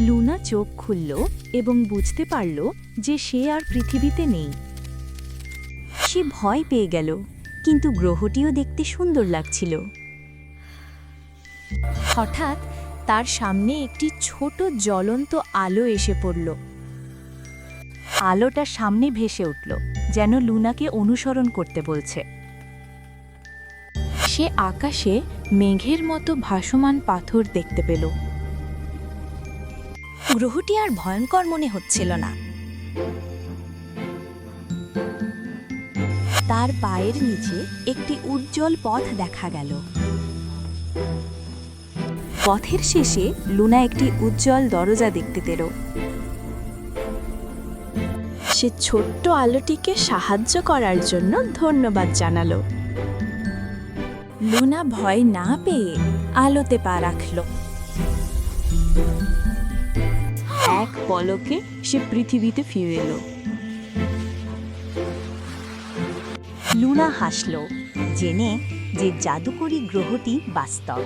Luna চোখ খুলল এবং বুঝতে পারল যে সে আর পৃথিবীতে নেই। সে ভয় পেয়ে গেল, কিন্তু গ্রহটিও দেখতে সুন্দর লাগছিল। হঠাৎ তার সামনে একটি ছোট জ্বলন্ত আলো এসে পড়ল। আলোটা সামনে ভেসে উঠল, যেন লুনাকে অনুসরণ করতে বলছে। সে আকাশে মেঘের মতো ভাসমান পাথর দেখতে পেল। গ্রহটি আর ভয়ঙ্কর মনে হচ্ছিল না। তার পায়ের নিচে একটি উজ্জ্বল পথ দেখা গেল। পথের শেষে লুনা একটি উজ্জ্বল দরজা দেখতে পেল। সে ছোট্ট আলোটিকে সাহায্য করার জন্য ধন্যবাদ জানালো। লুনা ভয় না পেয়ে আলোতে পা রাখল। এক পলকে সে পৃথিবীতে ফিরে এলো। লুনা হাসল, জেনে যে জাদুকরী গ্রহটি বাস্তব।